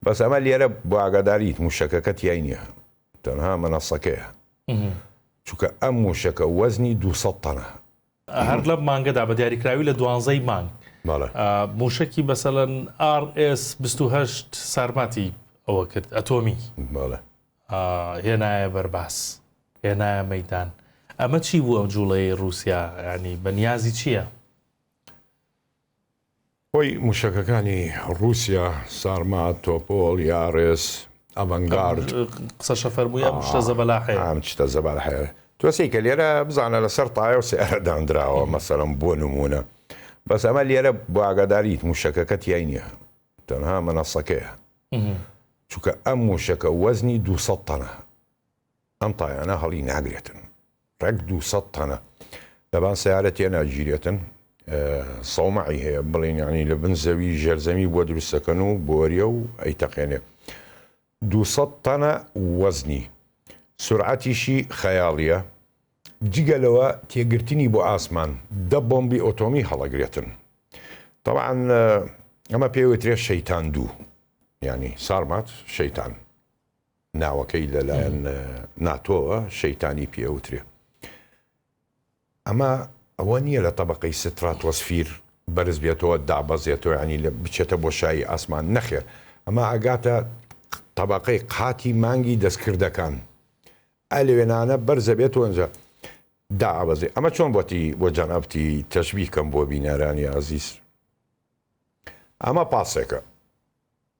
بەس ئەمە لێرە بۆ ئاگاداریت موشەکەکە تیای نییە تەنها مەنەسەکەیە چونکە ئەم موشەکە وەزنی 200 تەنە هەر لەم مانگەدا بە دیاریکراوی لە 12 مانگ موشکی بەسەلەن RS-28 سارماتی ئەوە کرد ئەتۆمی هێنایە بەرباس هێنایە مەیدان. ئەمە چی بوو ئەم جوڵەی رووسیا ینی بەنیازی چییە؟ خۆی موشەکەکانی رووسیا سارمات تۆپۆل یاڕێس ئەڤەنگارد قسە شەفەرموویە شتە زەبەلاحەیە ئەم شتە زەبەلاحەیە تۆسی کە لێرە بزانە لەسەر تایە و سێرەدانراوە مەسەڵەم بۆ نمونە بەس ئەمە لێرە بۆ ئاگاداریت موشەکەکە تیای نییە تەنها مەنەسەکەیە چونکە ئەم موشەکە وەزنی 200 تەنە ئەم تایانە هەڵی ناگرێتن ڕێک 200 تەنە دەبان سیارە تێناگیرێتن سەومەعی هەیە بڵێن ینی لە بن زەوی ژێرزەمی بۆ دروستەکەن و بۆریە و ئەیتەقێنێ 200 تەنە وەزنی سورعەتیشی خەیاڵیە جگەلەوە تێگرتنی بۆ ئاسمان 10 بۆمبی ئۆتۆمی هەڵەگرێتن طبعاً ئەمە پێوترێ شەیتان دوو ینی سارمات شەیتان ناوەکەی لەلایەن ناتۆوە شەیتانی پێوترێ ئەمە ئەوە نییە لە طبقەی ستراتۆسفیر بەرز بێتەوە دابەزێتەوە ینی لە بچێتە بۆ شایی ئاسمان نەخێر ئەمە ئاگاتە طبقەی قاتی مانگی دەستکردەکان ئەلێوێنانە بەرزە بێتەوە ئەنجا دابەزێ ئەمە چۆن بۆتی بۆ جەنابەتی تەشبیهکەم بۆ بینەرانی عەزیز ئەمە پاسێکە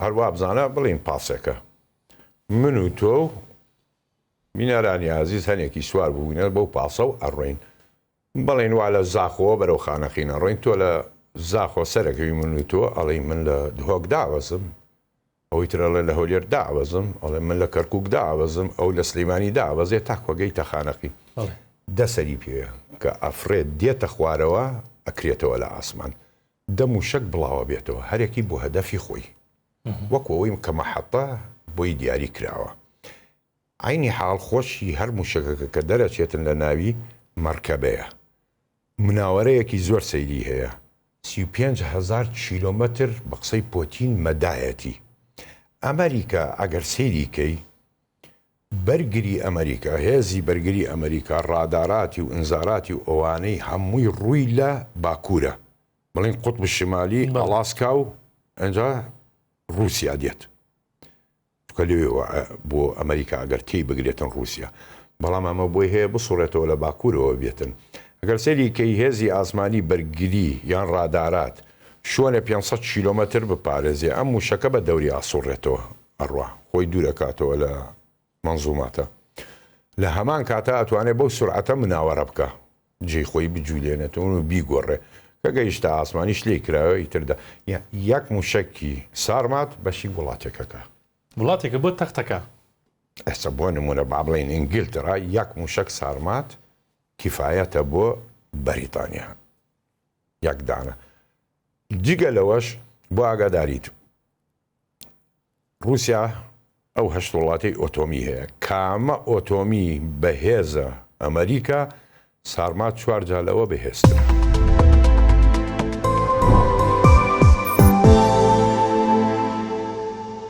هەروە بزانە بڵین پاسێکە من و تۆ بینەرانی عەزیز هەنێکی سوار بووینە بەو پاسە و ئەڕۆین بەڵێن وا لە زاخۆ بەرەو خانەخینە ڕۆین تۆ لە زاخۆ سەرەکەوی من و تۆ ئەڵێ من لە دهۆک داوەزم ئەوەی ترەڵێ لە هەولێر داوەزم ئەڵێ من لە کەرکووک داوەزم ئەو لە سلەیمانی داوەزێ تا کۆگەیتە خانەقی دەسەری پێەیە کە ئەفرێت دێتە خوارەوە ئەکرێتەوە لە ئاسمان دەم و شەک بڵاوە بێتەوە هەرێکی بۆ هەدەفی خۆی وەکو ئەوەی کە مەحەتە بۆی دیاری کراوە عینی حاڵ خۆشی هەر موشەکەکە کە دەرەچێتن لە ناوی مەرکەبەیە مناوەرەیەکی زۆر سەیری هەیە 35,000 کیلۆمەتر بە قسەی پۆتین مەدایەتی ئەمریکا ئەگەر سەیریکەی بەرگری ئەمریکا هێزی بەرگری ئەمریکا ڕاداراتی و ئنزاراتی و ئەوانەی هەمووی ڕووی لە باکوورە بڵین قوتب شمالی ئەلاسکا و ئەنجا رووسیا دێت کە لێ بۆ ئەمریکا ئەگەر تێی بگرێتن رووسیا بەڵام ئەمە بۆی هەیە بسوڕێتەوە لە باکوورەوە بێتن ئەگەر سەریکەی هێزی ئاسمانی بەرگری یان ڕادارات شوۆنە 500 کیلۆمەتر بپارێزێ ئەم موشەکە بە دەوری ئاسوڕێتەوە ئەڕوا خۆی دوورەکاتەوە لە منزوماتە لە هەمان کاتە ئەتوانێت بەو سورعەتە مناوەرە بکە جێی خۆی بجوولێنێتەوە و بیگۆڕێ کە گەیشتە ئاسمانیش لێ کراوە ئیتردا یەک موشەکی سارمات بەشی وڵاتێکەکە وڵاتێکە بۆ تەختەکە ئێستا بۆ نمونە با بڵێن ئینگلترا یەک موشک سارمات کیفایەتە بۆ بەریتانیا یەکدانە جگە لەوەش بۆ ئاگاداریت رووسیا ئەو هەشت وڵاتی ئۆتۆمی هەیە کامە ئۆتۆمی بەهێزە ئەمریکا سارمات 4 جا لەوە بەهێزترە